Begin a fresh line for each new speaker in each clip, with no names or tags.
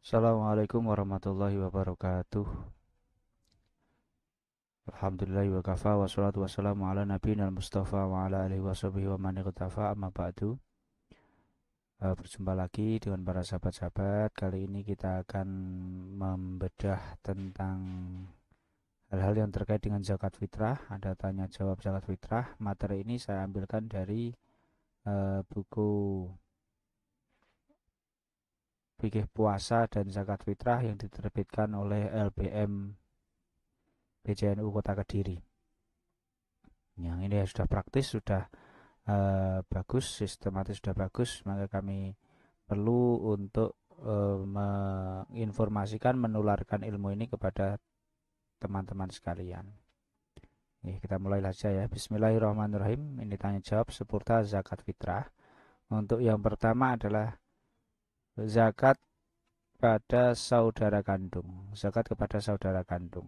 Assalamualaikum warahmatullahi wabarakatuh. Alhamdulillahi wa kafa wassalatu wassalamu ala nabiyina mustafa wa ala alihi washabihi wa man iqtafa amma ba'du. Berjumpa lagi dengan para sahabat-sahabat. Kali ini kita akan membedah tentang hal-hal yang terkait dengan zakat fitrah. Ada tanya jawab zakat fitrah. Materi ini saya ambilkan dari buku fikih puasa dan zakat fitrah yang diterbitkan oleh LBM PJNU Kota Kediri. Yang ini sudah praktis, sudah bagus, sistematis sudah bagus, maka kami perlu untuk menginformasikan, menularkan ilmu ini kepada teman-teman sekalian. Kita mulai saja ya. Bismillahirrahmanirrahim. Ini tanya jawab seputar zakat fitrah. Untuk yang pertama adalah zakat pada saudara kandung. Zakat kepada saudara kandung.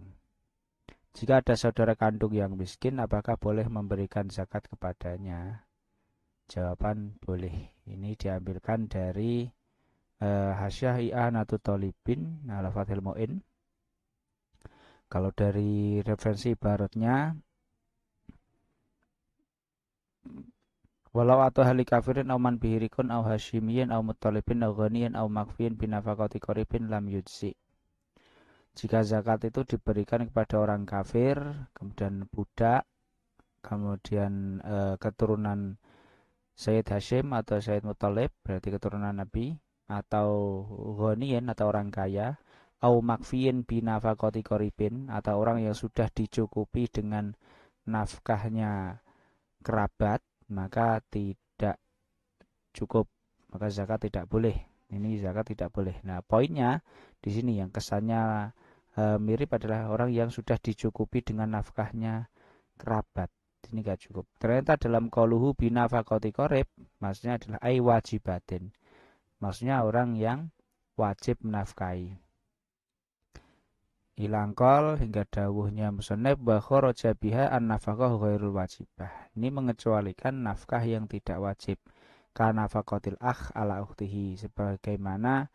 Jika ada saudara kandung yang miskin, apakah boleh memberikan zakat kepadanya? Jawaban boleh. Ini diambilkan dari Hasyiah I'anatul Thalibin ala Fathil Mu'in. Kalau dari referensi baratnya, walau atau hali kafirin au man bihirikun au hasyimiyin au muttalibin au ghaniyin au makfiyin binafaqati qaribin lam yujzi. Jika zakat itu diberikan kepada orang kafir, kemudian budak, kemudian keturunan Sayyid Hashim atau Sayyid Muttalib, berarti keturunan Nabi, atau ghaniyin atau orang kaya, au makfiyin binafaqati qaribin, atau orang yang sudah dicukupi dengan nafkahnya kerabat, maka tidak cukup, maka zakat tidak boleh. Ini zakat tidak boleh. Nah, poinnya di sini yang kesannya mirip adalah orang yang sudah dicukupi dengan nafkahnya kerabat. Ini gak cukup. Ternyata dalam qauluhu binafaqati qarib, maksudnya adalah ai wajibatin. Maksudnya orang yang wajib menafkahi. Ilangkol hingga dawuhnya musannif wa kharaja biha an nafaqah ghairul wajibah. Ini mengecualikan nafkah yang tidak wajib. Karena nafaqatil akh ala ukhtihi, sebagaimana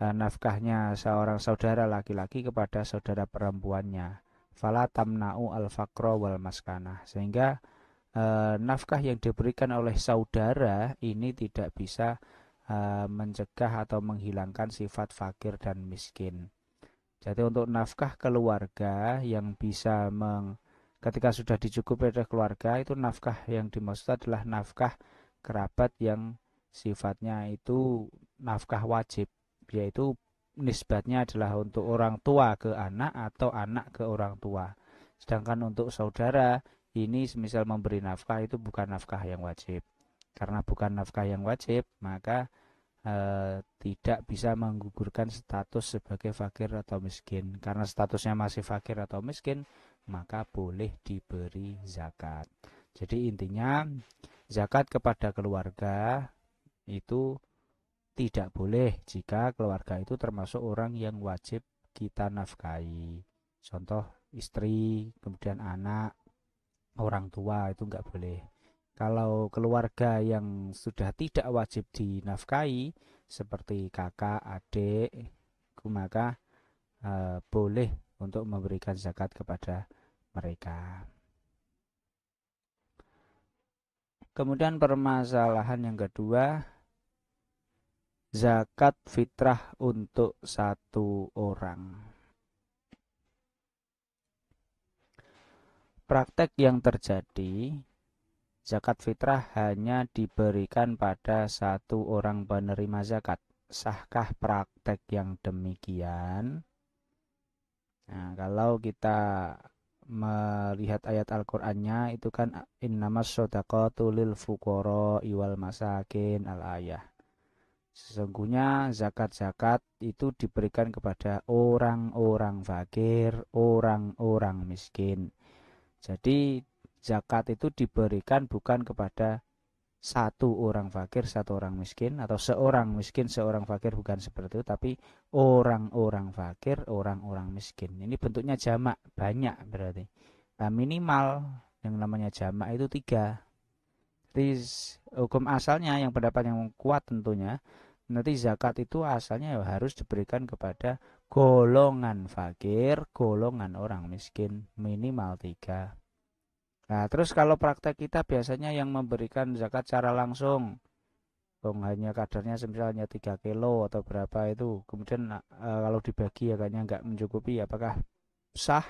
nafkahnya seorang saudara laki-laki kepada saudara perempuannya. Fala tamna'u al-faqra wal maskanah. Sehingga nafkah yang diberikan oleh saudara ini tidak bisa mencegah atau menghilangkan sifat fakir dan miskin. Jadi untuk nafkah keluarga yang bisa ketika sudah dicukupi oleh keluarga, itu nafkah yang dimaksud adalah nafkah kerabat yang sifatnya itu nafkah wajib, yaitu nisbatnya adalah untuk orang tua ke anak atau anak ke orang tua. Sedangkan untuk saudara ini semisal memberi nafkah itu bukan nafkah yang wajib. Karena bukan nafkah yang wajib, maka tidak bisa menggugurkan status sebagai fakir atau miskin. Karena statusnya masih fakir atau miskin, maka boleh diberi zakat. Jadi intinya zakat kepada keluarga itu tidak boleh jika keluarga itu termasuk orang yang wajib kita nafkahi. Contoh istri, kemudian anak, orang tua itu enggak boleh. Kalau keluarga yang sudah tidak wajib dinafkahi seperti kakak, adik, maka boleh untuk memberikan zakat kepada mereka. Kemudian permasalahan yang kedua, zakat fitrah untuk satu orang. Praktek yang terjadi, zakat fitrah hanya diberikan pada satu orang penerima zakat. Sahkah praktek yang demikian? Nah, kalau kita melihat ayat Al-Qur'annya itu kan innamas shadaqatu lil fuqara wal masakin al-ayah. Sesungguhnya zakat-zakat itu diberikan kepada orang-orang fakir, orang-orang miskin. Jadi zakat itu diberikan bukan kepada satu orang fakir, satu orang miskin, atau seorang miskin, seorang fakir, bukan seperti itu, tapi orang-orang fakir, orang-orang miskin. Ini bentuknya jamak, banyak berarti. Nah, minimal yang namanya jamak itu tiga. Jadi hukum asalnya yang pendapat yang kuat tentunya, Nanti zakat itu asalnya harus diberikan kepada golongan fakir, golongan orang miskin, minimal 3. Nah, terus kalau praktek kita biasanya yang memberikan zakat secara langsung, hanya kadarnya misalnya 3 kilo atau berapa itu, kemudian kalau dibagi agaknya nggak mencukupi, apakah sah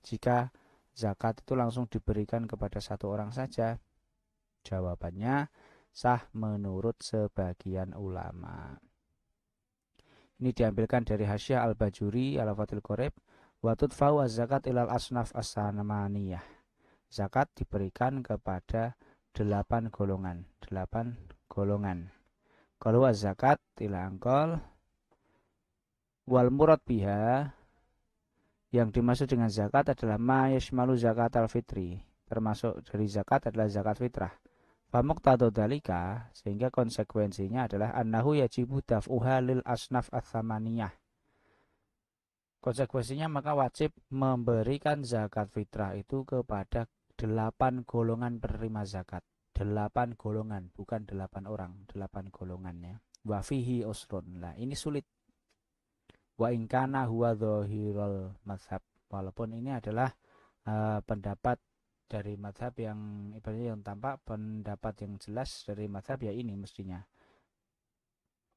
jika zakat itu langsung diberikan kepada satu orang saja? Jawabannya sah menurut sebagian ulama. Ini diambilkan dari Hasyiah Al-Bajuri Al-Fathil Qorib. Wa tudfa'u az-zakat ilal asnaf as-sanamaniyah. Zakat diberikan kepada 8 golongan. 8 golongan. Kalau az-zakat ila angkol wal murad biha, yang dimaksud dengan zakat adalah ma yashmalu zakat al-fitri. Termasuk dari zakat adalah zakat fitrah. Famuqtadu dalika, sehingga konsekuensinya adalah annahu yajibu daf'uha lil asnaf ats-tsamaniyah. Konsekuensinya maka wajib memberikan zakat fitrah itu kepada 8 golongan penerima zakat. 8 golongan, bukan 8 orang, 8 golongannya. Wa fihi usrun. Nah, ini sulit. Wa inkana huwa dhahirul mazhab. Walaupun ini adalah pendapat dari mazhab yang ibaratnya yang tampak, pendapat yang jelas dari mazhab ya ini mestinya.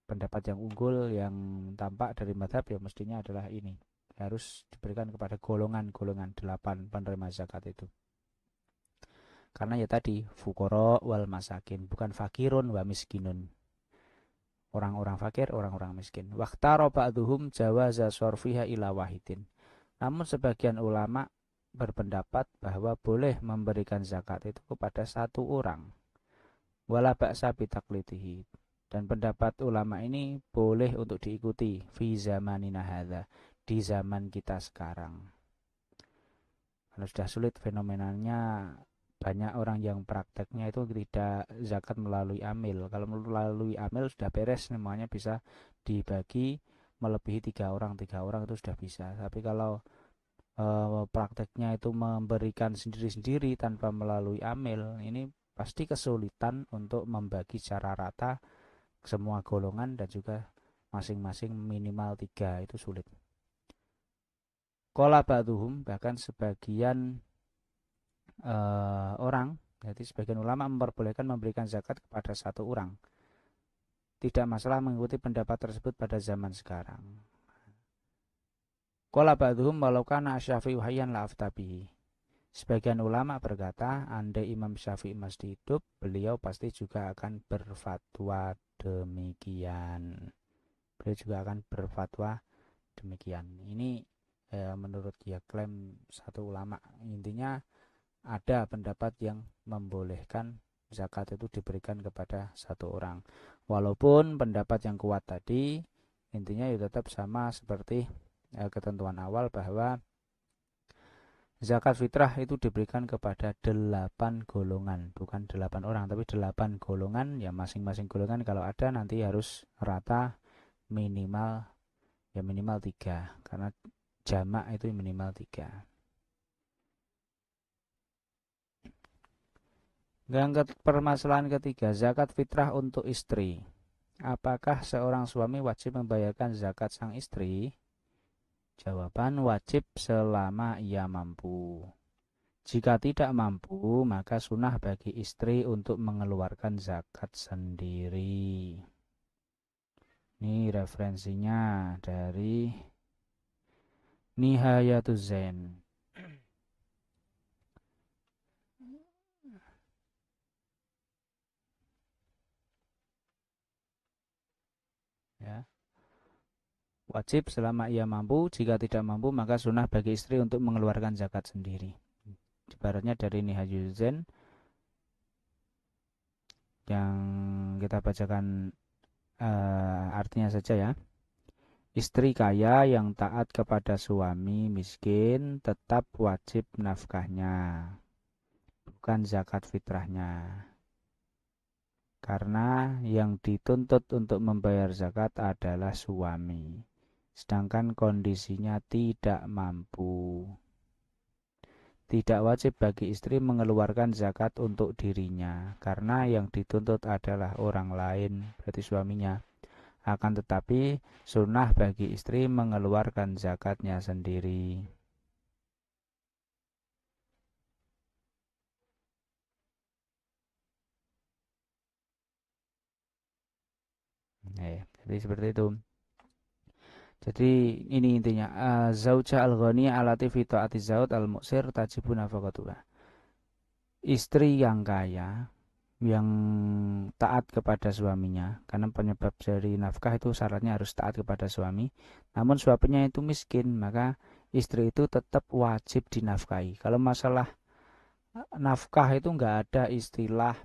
Pendapat yang unggul yang tampak dari mazhab ya mestinya adalah ini. Harus diberikan kepada golongan-golongan 8 penerima zakat itu. Karena ya tadi fuqara wal masakin, bukan fakirun wa miskinun. Orang-orang fakir, orang-orang miskin. Waqtara ba'dhum jawaza sorfiha ila wahidin. Namun sebagian ulama berpendapat bahwa boleh memberikan zakat itu kepada satu orang. Wala ba'sa bitaqlidihi. Dan pendapat ulama ini boleh untuk diikuti fi zamanina hadza, di zaman kita sekarang. Kalau sudah sulit fenomenanya, banyak orang yang prakteknya itu tidak zakat melalui amil. Kalau melalui amil sudah beres, semuanya bisa dibagi melebihi 3 orang itu sudah bisa. Tapi kalau prakteknya itu memberikan sendiri-sendiri tanpa melalui amil, ini pasti kesulitan untuk membagi secara rata semua golongan dan juga masing-masing minimal 3, itu sulit. Qala ba'duhum, bahkan sebagian orang, jadi sebagian ulama memperbolehkan memberikan zakat kepada satu orang. Tidak masalah mengikuti pendapat tersebut pada zaman sekarang. Qala ba'duhum walau kana Syafi'i hayyan la aftabihi. Sebagian ulama berkata, andai Imam Syafi'i masih hidup, beliau pasti juga akan berfatwa demikian. Beliau juga akan berfatwa demikian. Ini menurut dia klaim satu ulama. Intinya ada pendapat yang membolehkan zakat itu diberikan kepada satu orang. Walaupun pendapat yang kuat tadi intinya ya tetap sama seperti ketentuan awal bahwa zakat fitrah itu diberikan kepada 8 golongan, bukan 8 orang, tapi 8 golongan. Ya masing-masing golongan kalau ada nanti harus rata minimal 3, karena jamak itu minimal 3. Yang permasalahan ketiga, zakat fitrah untuk istri. Apakah seorang suami wajib membayarkan zakat sang istri? Jawaban, wajib selama ia mampu. Jika tidak mampu, maka sunnah bagi istri untuk mengeluarkan zakat sendiri. Ini referensinya dari Nihayatuz Zain. Ya. Wajib selama ia mampu, jika tidak mampu maka sunnah bagi istri untuk mengeluarkan zakat sendiri. Ibaratnya dari Nihayatuz Zain yang kita bacakan artinya saja ya. Istri kaya yang taat kepada suami miskin tetap wajib nafkahnya, bukan zakat fitrahnya. Karena yang dituntut untuk membayar zakat adalah suami, sedangkan kondisinya tidak mampu. Tidak wajib bagi istri mengeluarkan zakat untuk dirinya, karena yang dituntut adalah orang lain, berarti suaminya. Akan tetapi sunnah bagi istri mengeluarkan zakatnya sendiri. Jadi seperti itu. Jadi ini intinya, zauja al-ghani alati fi ta'ati zaud al-mu'sir tajibu nafaqatuha. Istri yang kaya yang taat kepada suaminya, karena penyebab dari nafkah itu syaratnya harus taat kepada suami, namun suaminya itu miskin, maka istri itu tetap wajib dinafkahi. Kalau masalah nafkah itu nggak ada istilah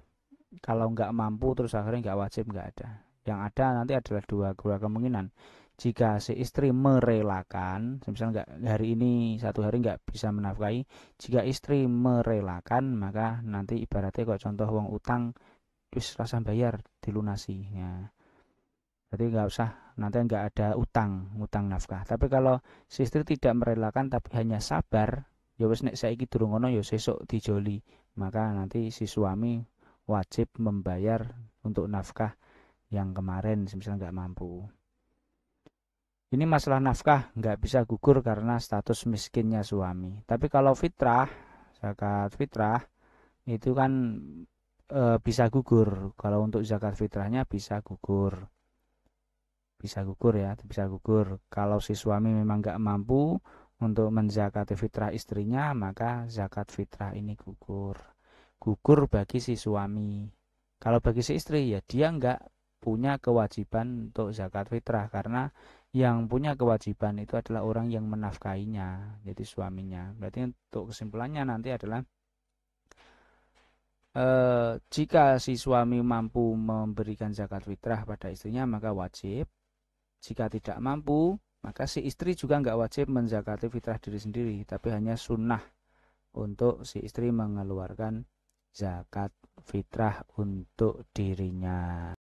kalau nggak mampu terus akhirnya nggak wajib, nggak ada. Yang ada nanti adalah dua kemungkinan. Jika si istri merelakan, misalnya nggak hari ini satu hari nggak bisa menafkahi, jika istri merelakan maka nanti ibaratnya kok contoh wong utang wis rasa bayar dilunasi ya. Jadi nggak usah, nanti nggak ada utang nafkah. Tapi kalau si istri tidak merelakan tapi hanya sabar, ya wis nek saiki durung ngono ya sesuk dijoli, maka nanti si suami wajib membayar untuk nafkah yang kemarin misalnya nggak mampu. Ini masalah nafkah nggak bisa gugur karena status miskinnya suami. Tapi kalau fitrah, zakat fitrah itu kan bisa gugur. Kalau untuk zakat fitrahnya bisa gugur. Bisa gugur ya, bisa gugur. Kalau si suami memang nggak mampu untuk menzakati fitrah istrinya, maka zakat fitrah ini gugur. Gugur bagi si suami. Kalau bagi si istri ya dia nggak punya kewajiban untuk zakat fitrah karena yang punya kewajiban itu adalah orang yang menafkahinya, jadi suaminya. Berarti untuk kesimpulannya nanti adalah jika si suami mampu memberikan zakat fitrah pada istrinya maka wajib. Jika tidak mampu, maka si istri juga nggak wajib menzakati fitrah diri sendiri, tapi hanya sunnah untuk si istri mengeluarkan zakat fitrah untuk dirinya.